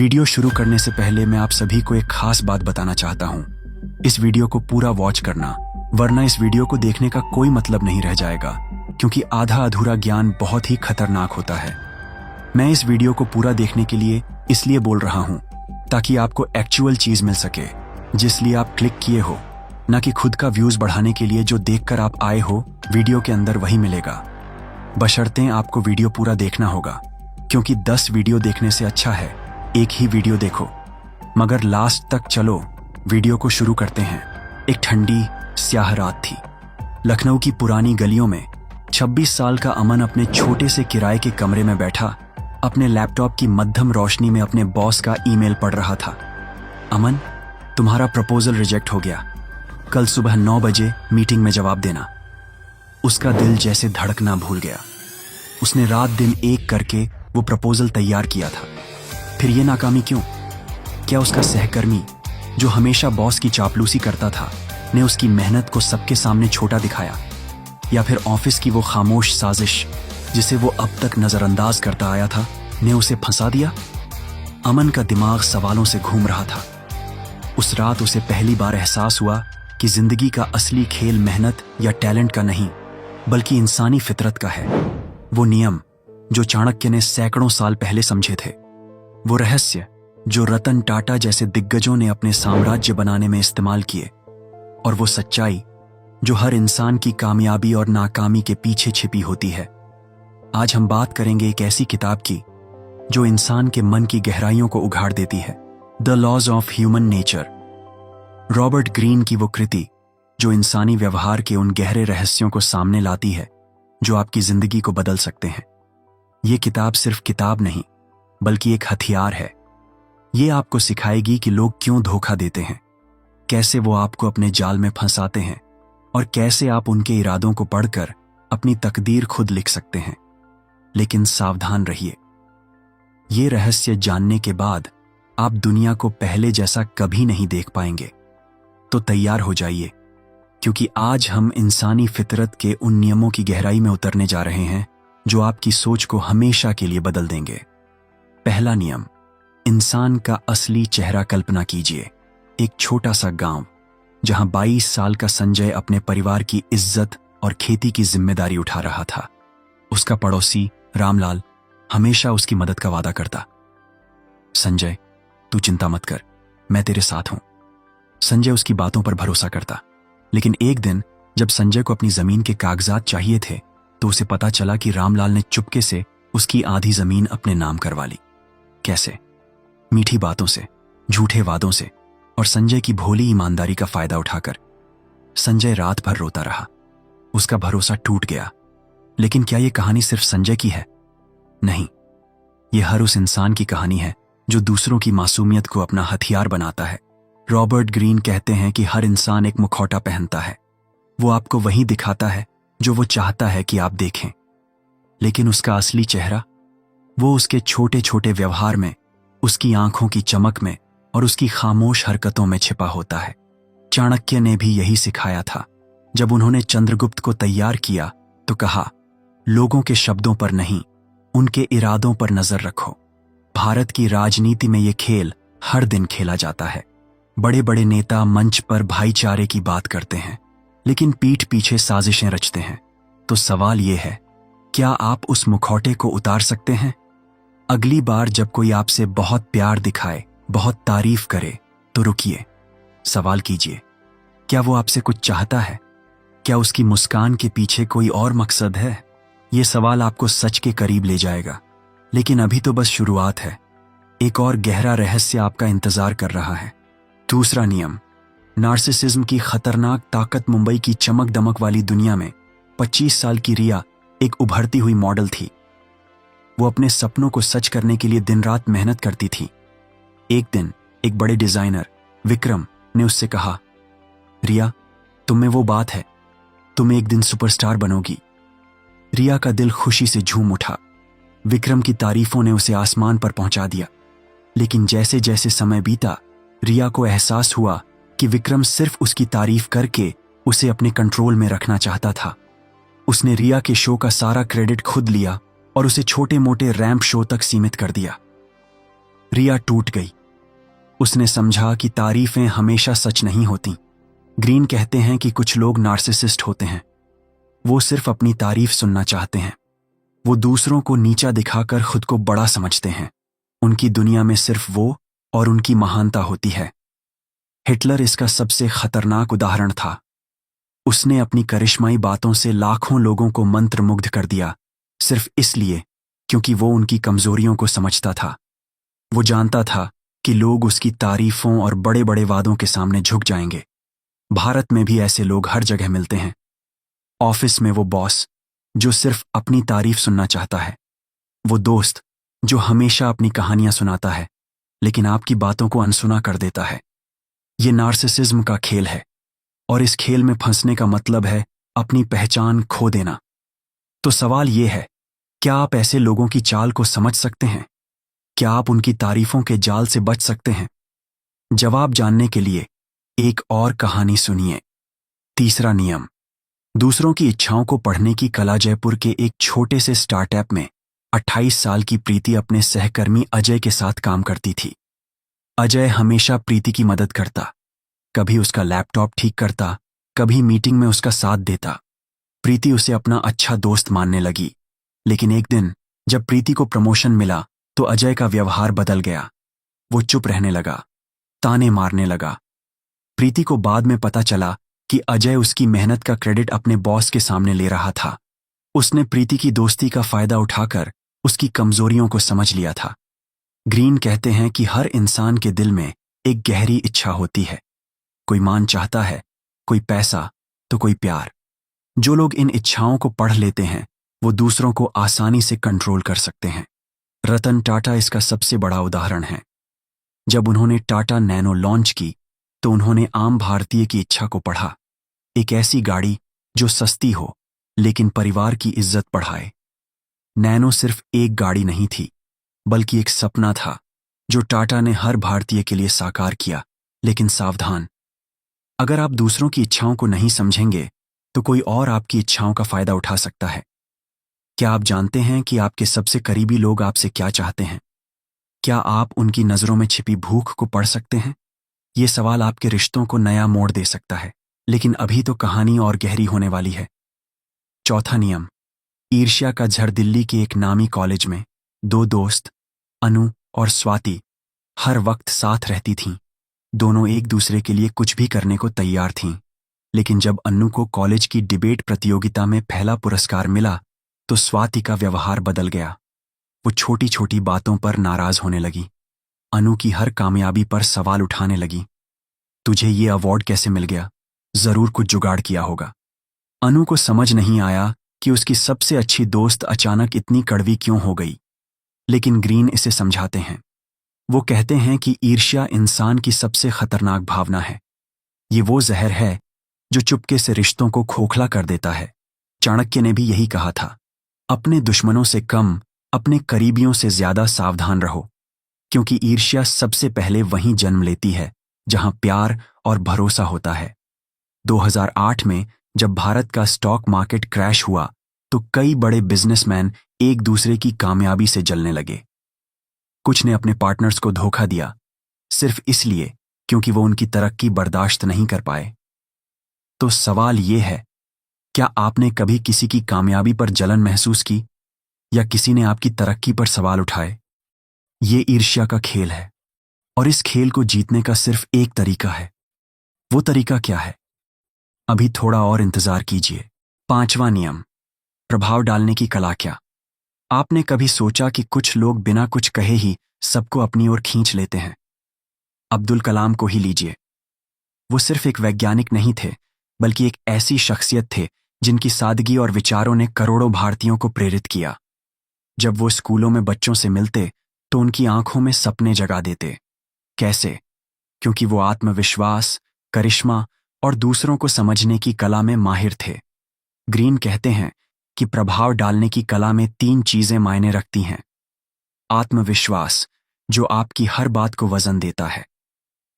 Video शुरू करने से पहले मैं आप सभी को एक खास बात बताना चाहता हूँ। इस वीडियो को पूरा वॉच करना, वरना इस वीडियो को देखने का कोई मतलब नहीं रह जाएगा, क्योंकि आधा अधूरा ज्ञान बहुत ही खतरनाक होता है। मैं इस वीडियो को पूरा देखने के लिए इसलिए बोल रहा हूँ ताकि आपको एक्चुअल चीज मिल सके जिस लिए आप क्लिक किए हो, न कि खुद का व्यूज बढ़ाने के लिए जो देखकर आप आए हो। वीडियो के अंदर वही मिलेगा, बशर्ते आपको वीडियो पूरा देखना होगा, क्योंकि 10 वीडियो देखने से अच्छा है एक ही वीडियो देखो। मगर लास्ट तक चलो, वीडियो को शुरू करते हैं। एक ठंडी स्याह रात थी। लखनऊ की पुरानी गलियों में 26 साल का अमन अपने छोटे से किराए के कमरे में बैठा अपने लैपटॉप की मध्यम रोशनी में अपने बॉस का ईमेल पढ़ रहा था। अमन, तुम्हारा प्रपोजल रिजेक्ट हो गया, कल सुबह 9 बजे मीटिंग में जवाब देना। उसका दिल जैसे धड़कना भूल गया। उसने रात दिन एक करके वो प्रपोजल तैयार किया था, फिर ये नाकामी क्यों? क्या उसका सहकर्मी जो हमेशा बॉस की चापलूसी करता था ने उसकी मेहनत को सबके सामने छोटा दिखाया, या फिर ऑफिस की वो खामोश साजिश जिसे वो अब तक नजरअंदाज करता आया था ने उसे फंसा दिया? अमन का दिमाग सवालों से घूम रहा था। उस रात उसे पहली बार एहसास हुआ कि जिंदगी का असली खेल मेहनत या टैलेंट का नहीं, बल्कि इंसानी फितरत का है। वो नियम जो चाणक्य ने सैकड़ों साल पहले समझे थे, वो रहस्य जो रतन टाटा जैसे दिग्गजों ने अपने साम्राज्य बनाने में इस्तेमाल किए, और वो सच्चाई जो हर इंसान की कामयाबी और नाकामी के पीछे छिपी होती है। आज हम बात करेंगे एक ऐसी किताब की जो इंसान के मन की गहराइयों को उघाड़ देती है, the laws of human nature. Robert Greene की वो कृति जो इंसानी व्यवहार के उन गहरे रहस्यों को सामने लाती है जो आपकी जिंदगी को बदल सकते हैं। ये किताब सिर्फ किताब नहीं, बल्कि एक हथियार है। ये आपको सिखाएगी कि लोग क्यों धोखा देते हैं, कैसे वो आपको अपने जाल में फंसाते हैं, और कैसे आप उनके इरादों को पढ़कर अपनी तकदीर खुद लिख सकते हैं। लेकिन सावधान रहिए, ये रहस्य जानने के बाद आप दुनिया को पहले जैसा कभी नहीं देख पाएंगे। तो तैयार हो जाइए, क्योंकि आज हम इंसानी फितरत के उन नियमों की गहराई में उतरने जा रहे हैं जो आपकी सोच को हमेशा के लिए बदल देंगे। पहला नियम, इंसान का असली चेहरा कल्पना कीजिए। एक छोटा सा गांव जहां 22 साल का संजय अपने परिवार की इज्जत और खेती की जिम्मेदारी उठा रहा था। उसका पड़ोसी रामलाल हमेशा उसकी मदद का वादा करता। संजय, तू चिंता मत कर, मैं तेरे साथ हूं। संजय उसकी बातों पर भरोसा करता। लेकिन एक दिन जब संजय को अपनी जमीन के कागजात चाहिए थे, तो उसे पता चला कि रामलाल ने चुपके से उसकी आधी जमीन अपने नाम करवा ली। कैसे? मीठी बातों से, झूठे वादों से, और संजय की भोली ईमानदारी का फायदा उठाकर। संजय रात भर रोता रहा। उसका भरोसा टूट गया। लेकिन क्या यह कहानी सिर्फ संजय की है? नहीं, यह हर उस इंसान की कहानी है जो दूसरों की मासूमियत को अपना हथियार बनाता है। रॉबर्ट ग्रीन कहते हैं कि हर इंसान एक मुखौटा पहनता है। वो आपको वही दिखाता है जो वो चाहता है कि आप देखें, लेकिन उसका असली चेहरा, वो उसके छोटे छोटे व्यवहार में, उसकी आंखों की चमक में और उसकी खामोश हरकतों में छिपा होता है। चाणक्य ने भी यही सिखाया था। जब उन्होंने चंद्रगुप्त को तैयार किया तो कहा, लोगों के शब्दों पर नहीं, उनके इरादों पर नजर रखो। भारत की राजनीति में ये खेल हर दिन खेला जाता है। बड़े बड़े नेता मंच पर भाईचारे की बात करते हैं, लेकिन पीठ पीछे साजिशें रचते हैं। तो सवाल ये है, क्या आप उस मुखौटे को उतार सकते हैं? अगली बार जब कोई आपसे बहुत प्यार दिखाए, बहुत तारीफ करे, तो रुकिए, सवाल कीजिए, क्या वो आपसे कुछ चाहता है? क्या उसकी मुस्कान के पीछे कोई और मकसद है? ये सवाल आपको सच के करीब ले जाएगा। लेकिन अभी तो बस शुरुआत है। एक और गहरा रहस्य आपका इंतजार कर रहा है। दूसरा नियम, नार्सिसिज्म की खतरनाक ताकत। मुंबई की चमक दमक वाली दुनिया में 25 साल की रिया एक उभरती हुई मॉडल थी। वो अपने सपनों को सच करने के लिए दिन रात मेहनत करती थी। एक दिन एक बड़े डिजाइनर विक्रम ने उससे कहा, रिया, तुम में वो बात है, तुम एक दिन सुपरस्टार बनोगी। रिया का दिल खुशी से झूम उठा। विक्रम की तारीफों ने उसे आसमान पर पहुंचा दिया। लेकिन जैसे जैसे समय बीता, रिया को एहसास हुआ कि विक्रम सिर्फ उसकी तारीफ करके उसे अपने कंट्रोल में रखना चाहता था। उसने रिया के शो का सारा क्रेडिट खुद लिया और उसे छोटे मोटे रैंप शो तक सीमित कर दिया। रिया टूट गई। उसने समझा कि तारीफें हमेशा सच नहीं होती। ग्रीन कहते हैं कि कुछ लोग नार्सिसिस्ट होते हैं। वो सिर्फ अपनी तारीफ सुनना चाहते हैं। वो दूसरों को नीचा दिखाकर खुद को बड़ा समझते हैं। उनकी दुनिया में सिर्फ वो और उनकी महानता होती है। हिटलर इसका सबसे खतरनाक उदाहरण था। उसने अपनी करिश्माई बातों से लाखों लोगों को मंत्रमुग्ध कर दिया, सिर्फ इसलिए क्योंकि वो उनकी कमजोरियों को समझता था। वो जानता था कि लोग उसकी तारीफों और बड़े बड़े वादों के सामने झुक जाएंगे। भारत में भी ऐसे लोग हर जगह मिलते हैं। ऑफिस में वो बॉस जो सिर्फ अपनी तारीफ सुनना चाहता है, वो दोस्त जो हमेशा अपनी कहानियां सुनाता है लेकिन आपकी बातों को अनसुना कर देता है। ये नार्सिसिज्म का खेल है और इस खेल में फंसने का मतलब है अपनी पहचान खो देना। तो सवाल ये है, क्या आप ऐसे लोगों की चाल को समझ सकते हैं? क्या आप उनकी तारीफों के जाल से बच सकते हैं? जवाब जानने के लिए एक और कहानी सुनिए। तीसरा नियम। दूसरों की इच्छाओं को पढ़ने की कला। जयपुर के एक छोटे से स्टार्टअप में 28 साल की प्रीति अपने सहकर्मी अजय के साथ काम करती थी। अजय हमेशा प्रीति की मदद करता, कभी उसका लैपटॉप ठीक करता, कभी मीटिंग में उसका साथ देता। प्रीति उसे अपना अच्छा दोस्त मानने लगी। लेकिन एक दिन जब प्रीति को प्रमोशन मिला तो अजय का व्यवहार बदल गया। वो चुप रहने लगा, ताने मारने लगा। प्रीति को बाद में पता चला कि अजय उसकी मेहनत का क्रेडिट अपने बॉस के सामने ले रहा था। उसने प्रीति की दोस्ती का फायदा उठाकर उसकी कमजोरियों को समझ लिया था। ग्रीन कहते हैं कि हर इंसान के दिल में एक गहरी इच्छा होती है। कोई मान चाहता है, कोई पैसा, तो कोई प्यार। जो लोग इन इच्छाओं को पढ़ लेते हैं वो दूसरों को आसानी से कंट्रोल कर सकते हैं। रतन टाटा इसका सबसे बड़ा उदाहरण है। जब उन्होंने टाटा नैनो लॉन्च की तो उन्होंने आम भारतीय की इच्छा को पढ़ा। एक ऐसी गाड़ी जो सस्ती हो लेकिन परिवार की इज्जत बढ़ाए। नैनो सिर्फ एक गाड़ी नहीं थी बल्कि एक सपना था जो टाटा ने हर भारतीय के लिए साकार किया। लेकिन सावधान, अगर आप दूसरों की इच्छाओं को नहीं समझेंगे तो कोई और आपकी इच्छाओं का फायदा उठा सकता है। क्या आप जानते हैं कि आपके सबसे करीबी लोग आपसे क्या चाहते हैं? क्या आप उनकी नजरों में छिपी भूख को पढ़ सकते हैं? ये सवाल आपके रिश्तों को नया मोड़ दे सकता है। लेकिन अभी तो कहानी और गहरी होने वाली है। चौथा नियम। ईर्ष्या का झर। दिल्ली के एक नामी कॉलेज में दो दोस्त, अनु और स्वाति, हर वक्त साथ रहती थीं। दोनों एक दूसरे के लिए कुछ भी करने को तैयार थीं। लेकिन जब अन्नू को कॉलेज की डिबेट प्रतियोगिता में पहला पुरस्कार मिला तो स्वाति का व्यवहार बदल गया। वो छोटी छोटी बातों पर नाराज होने लगी। अनु की हर कामयाबी पर सवाल उठाने लगी। तुझे ये अवार्ड कैसे मिल गया? जरूर कुछ जुगाड़ किया होगा। अनु को समझ नहीं आया कि उसकी सबसे अच्छी दोस्त अचानक इतनी कड़वी क्यों हो गई। लेकिन ग्रीन इसे समझाते हैं। वो कहते हैं कि ईर्ष्या इंसान की सबसे खतरनाक भावना है। ये वो जहर है जो चुपके से रिश्तों को खोखला कर देता है। चाणक्य ने भी यही कहा था, अपने दुश्मनों से कम अपने करीबियों से ज्यादा सावधान रहो, क्योंकि ईर्ष्या सबसे पहले वहीं जन्म लेती है जहां प्यार और भरोसा होता है। 2008 में जब भारत का स्टॉक मार्केट क्रैश हुआ तो कई बड़े बिजनेसमैन एक दूसरे की कामयाबी से जलने लगे। कुछ ने अपने पार्टनर्स को धोखा दिया सिर्फ इसलिए क्योंकि वो उनकी तरक्की बर्दाश्त नहीं कर पाए। तो सवाल ये है, क्या आपने कभी किसी की कामयाबी पर जलन महसूस की या किसी ने आपकी तरक्की पर सवाल उठाए? ये ईर्ष्या का खेल है और इस खेल को जीतने का सिर्फ एक तरीका है। वो तरीका क्या है? अभी थोड़ा और इंतजार कीजिए। पांचवा नियम। प्रभाव डालने की कला। क्या आपने कभी सोचा कि कुछ लोग बिना कुछ कहे ही सबको अपनी ओर खींच लेते हैं? अब्दुल कलाम को ही लीजिए। वो सिर्फ एक वैज्ञानिक नहीं थे बल्कि एक ऐसी शख्सियत थे जिनकी सादगी और विचारों ने करोड़ों भारतीयों को प्रेरित किया। जब वो स्कूलों में बच्चों से मिलते तो उनकी आंखों में सपने जगा देते। कैसे? क्योंकि वो आत्मविश्वास, करिश्मा और दूसरों को समझने की कला में माहिर थे। ग्रीन कहते हैं कि प्रभाव डालने की कला में 3 चीजें मायने रखती हैं। आत्मविश्वास, जो आपकी हर बात को वजन देता है।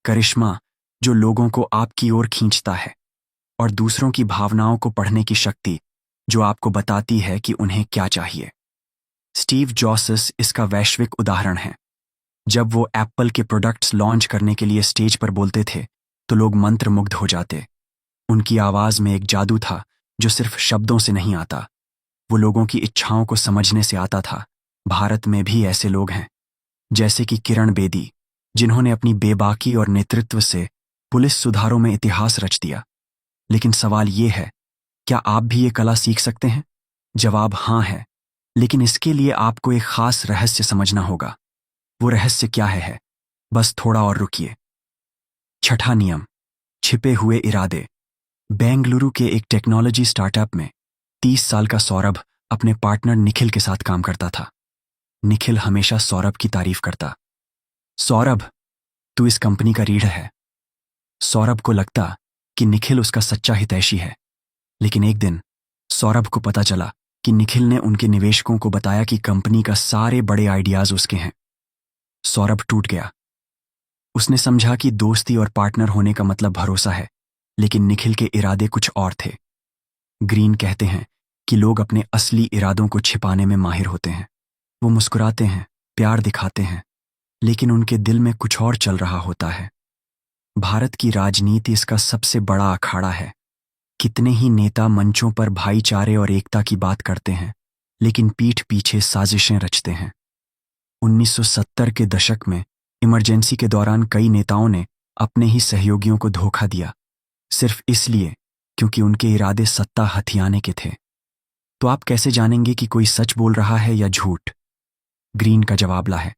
करिश्मा, जो लोगों को आपकी ओर खींचता है। और दूसरों की भावनाओं को पढ़ने की शक्ति, जो आपको बताती है कि उन्हें क्या चाहिए। स्टीव जॉब्स इसका वैश्विक उदाहरण है। जब वो एप्पल के प्रोडक्ट्स लॉन्च करने के लिए स्टेज पर बोलते थे तो लोग मंत्रमुग्ध हो जाते। उनकी आवाज में एक जादू था जो सिर्फ शब्दों से नहीं आता, वो लोगों की इच्छाओं को समझने से आता था। भारत में भी ऐसे लोग हैं, जैसे कि किरण बेदी, जिन्होंने अपनी बेबाकी और नेतृत्व से पुलिस सुधारों में इतिहास रच दिया। लेकिन सवाल ये है, क्या आप भी ये कला सीख सकते हैं? जवाब हाँ है, लेकिन इसके लिए आपको एक खास रहस्य समझना होगा। वो रहस्य क्या है? बस थोड़ा और रुकिए। छठा नियम, छिपे हुए इरादे। बेंगलुरु के एक टेक्नोलॉजी स्टार्टअप में 30 साल का सौरभ अपने पार्टनर निखिल के साथ काम करता था। निखिल हमेशा सौरभ की तारीफ करता। सौरभ, तू इस कंपनी का रीढ़ है। सौरभ को लगता कि निखिल उसका सच्चा हितैषी है। लेकिन एक दिन सौरभ को पता चला कि निखिल ने उनके निवेशकों को बताया कि कंपनी का सारे बड़े आइडियाज उसके हैं। सौरभ टूट गया। उसने समझा कि दोस्ती और पार्टनर होने का मतलब भरोसा है, लेकिन निखिल के इरादे कुछ और थे। ग्रीन कहते हैं कि लोग अपने असली इरादों को छिपाने में माहिर होते हैं। वो मुस्कुराते हैं, प्यार दिखाते हैं, लेकिन उनके दिल में कुछ और चल रहा होता है। भारत की राजनीति इसका सबसे बड़ा अखाड़ा है। कितने ही नेता मंचों पर भाईचारे और एकता की बात करते हैं, लेकिन पीठ पीछे साजिशें रचते हैं। 1970 के दशक में इमरजेंसी के दौरान कई नेताओं ने अपने ही सहयोगियों को धोखा दिया, सिर्फ इसलिए क्योंकि उनके इरादे सत्ता हथियाने के थे। तो आप कैसे जानेंगे कि कोई सच बोल रहा है या झूठ? ग्रीन का जवाब है,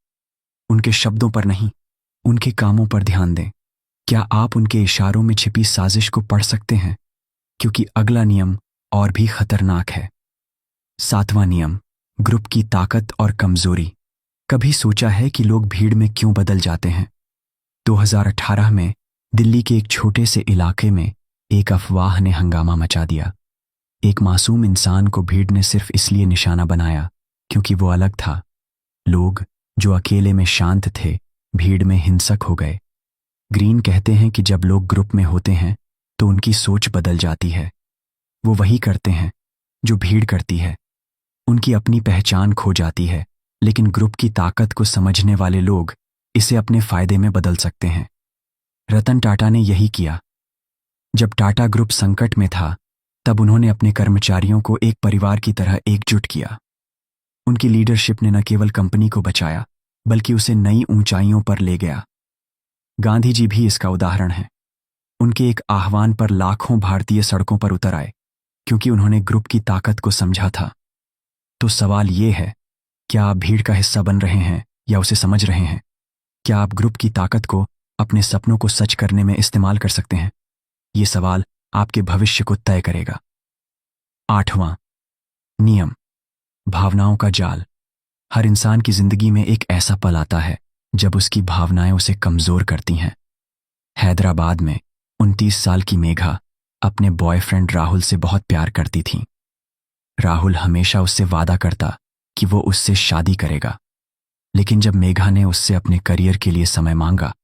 उनके शब्दों पर नहीं, उनके कामों पर ध्यान दें। क्या आप उनके इशारों में छिपी साजिश को पढ़ सकते हैं? क्योंकि अगला नियम और भी खतरनाक है। 7वां नियम, ग्रुप की ताकत और कमजोरी। कभी सोचा है कि लोग भीड़ में क्यों बदल जाते हैं? 2018 में दिल्ली के एक छोटे से इलाके में एक अफवाह ने हंगामा मचा दिया। एक मासूम इंसान को भीड़ ने सिर्फ इसलिए निशाना बनाया क्योंकि वो अलग था। लोग जो अकेले में शांत थे, भीड़ में हिंसक हो गए। ग्रीन कहते हैं कि जब लोग ग्रुप में होते हैं तो उनकी सोच बदल जाती है। वो वही करते हैं जो भीड़ करती है। उनकी अपनी पहचान खो जाती है, लेकिन ग्रुप की ताकत को समझने वाले लोग इसे अपने फायदे में बदल सकते हैं। रतन टाटा ने यही किया। जब टाटा ग्रुप संकट में था, तब उन्होंने अपने कर्मचारियों को एक परिवार की तरह एकजुट किया। उनकी लीडरशिप ने न केवल कंपनी को बचाया, बल्कि उसे नई ऊंचाइयों पर ले गया। गांधी जी भी इसका उदाहरण हैं। उनके एक आह्वान पर लाखों भारतीय सड़कों पर उतर आए, क्योंकि उन्होंने ग्रुप की ताकत को समझा था। तो सवाल ये है, क्या आप भीड़ का हिस्सा बन रहे हैं या उसे समझ रहे हैं? क्या आप ग्रुप की ताकत को अपने सपनों को सच करने में इस्तेमाल कर सकते हैं? ये सवाल आपके भविष्य को तय करेगा। 8वां नियम, भावनाओं का जाल। हर इंसान की जिंदगी में एक ऐसा पल आता है जब उसकी भावनाएं उसे कमजोर करती हैं। हैदराबाद में 29 साल की मेघा अपने बॉयफ्रेंड राहुल से बहुत प्यार करती थी। राहुल हमेशा उससे वादा करता कि वो उससे शादी करेगा, लेकिन जब मेघा ने उससे अपने करियर के लिए समय मांगा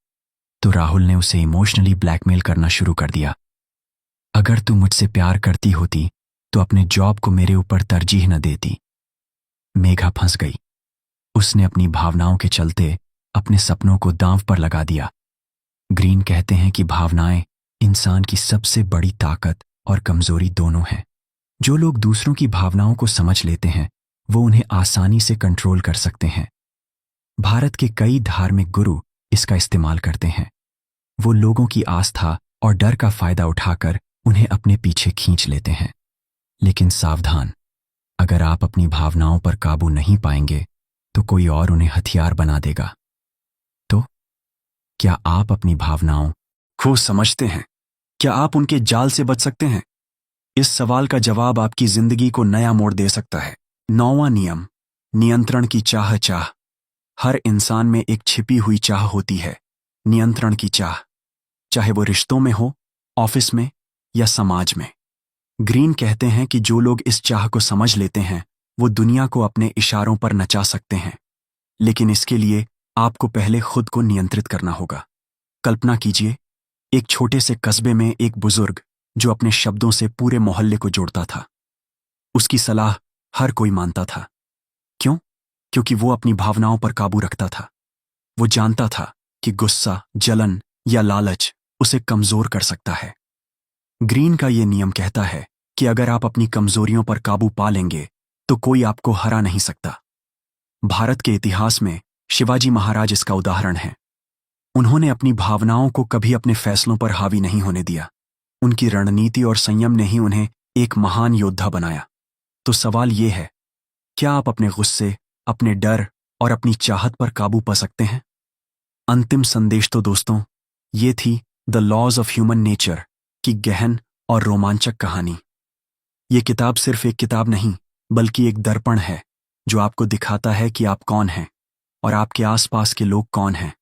तो राहुल ने उसे इमोशनली ब्लैकमेल करना शुरू कर दिया। अगर तू मुझसे प्यार करती होती तो अपने जॉब को मेरे ऊपर तरजीह न देती। मेघा फंस गई। उसने अपनी भावनाओं के चलते अपने सपनों को दांव पर लगा दिया। ग्रीन कहते हैं कि भावनाएं इंसान की सबसे बड़ी ताकत और कमजोरी दोनों हैं। जो लोग दूसरों की भावनाओं को समझ लेते हैं, वो उन्हें आसानी से कंट्रोल कर सकते हैं। भारत के कई धार्मिक गुरु इसका इस्तेमाल करते हैं। वो लोगों की आस्था और डर का फायदा उठाकर उन्हें अपने पीछे खींच लेते हैं। लेकिन सावधान, अगर आप अपनी भावनाओं पर काबू नहीं पाएंगे तो कोई और उन्हें हथियार बना देगा। तो क्या आप अपनी भावनाओं को समझते हैं? क्या आप उनके जाल से बच सकते हैं? इस सवाल का जवाब आपकी जिंदगी को नया मोड़ दे सकता है। 9वां नियम, नियंत्रण की चाह। हर इंसान में एक छिपी हुई चाह होती है, नियंत्रण की चाह, चाहे वो रिश्तों में हो, ऑफिस में या समाज में। ग्रीन कहते हैं कि जो लोग इस चाह को समझ लेते हैं, वो दुनिया को अपने इशारों पर नचा सकते हैं। लेकिन इसके लिए आपको पहले खुद को नियंत्रित करना होगा। कल्पना कीजिए, एक छोटे से कस्बे में एक बुजुर्ग जो अपने शब्दों से पूरे मोहल्ले को जोड़ता था। उसकी सलाह हर कोई मानता था। क्यों? क्योंकि वो अपनी भावनाओं पर काबू रखता था। वो जानता था कि गुस्सा, जलन या लालच उसे कमजोर कर सकता है। ग्रीन का ये नियम कहता है कि अगर आप अपनी कमजोरियों पर काबू पा लेंगे तो कोई आपको हरा नहीं सकता। भारत के इतिहास में शिवाजी महाराज इसका उदाहरण है। उन्होंने अपनी भावनाओं को कभी अपने फैसलों पर हावी नहीं होने दिया। उनकी रणनीति और संयम ने ही उन्हें एक महान योद्धा बनाया। तो सवाल ये है, क्या आप अपने गुस्से, अपने डर और अपनी चाहत पर काबू पा सकते हैं? अंतिम संदेश तो दोस्तों ये थी the laws of human nature की गहन और रोमांचक कहानी। ये किताब सिर्फ एक किताब नहीं बल्कि एक दर्पण है जो आपको दिखाता है कि आप कौन हैं और आपके आसपास के लोग कौन हैं।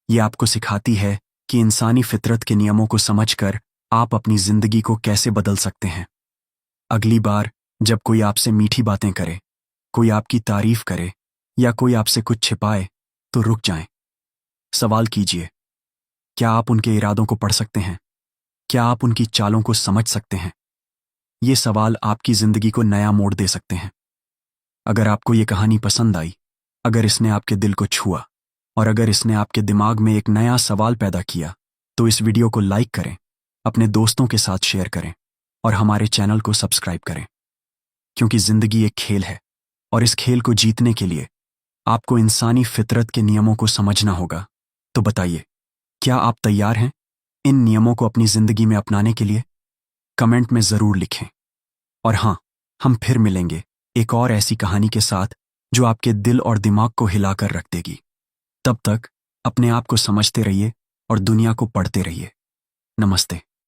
ये आपको सिखाती है कि इंसानी फितरत के नियमों को समझकर आप अपनी जिंदगी को कैसे बदल सकते हैं। अगली बार जब कोई आपसे मीठी बातें करे, कोई आपकी तारीफ करे या कोई आपसे कुछ छिपाए तो रुक जाएं। सवाल कीजिए, क्या आप उनके इरादों को पढ़ सकते हैं? क्या आप उनकी चालों को समझ सकते हैं? ये सवाल आपकी जिंदगी को नया मोड़ दे सकते हैं। अगर आपको ये कहानी पसंद आई, अगर इसने आपके दिल को छुआ और अगर इसने आपके दिमाग में एक नया सवाल पैदा किया तो इस वीडियो को लाइक करें, अपने दोस्तों के साथ शेयर करें और हमारे चैनल को सब्सक्राइब करें। क्योंकि जिंदगी एक खेल है और इस खेल को जीतने के लिए आपको इंसानी फितरत के नियमों को समझना होगा। तो बताइए, क्या आप तैयार हैं इन नियमों को अपनी जिंदगी में अपनाने के लिए? कमेंट में जरूर लिखें। और हाँ, हम फिर मिलेंगे एक और ऐसी कहानी के साथ जो आपके दिल और दिमाग को हिलाकर रख देगी। तब तक अपने आप को समझते रहिए और दुनिया को पढ़ते रहिए। नमस्ते।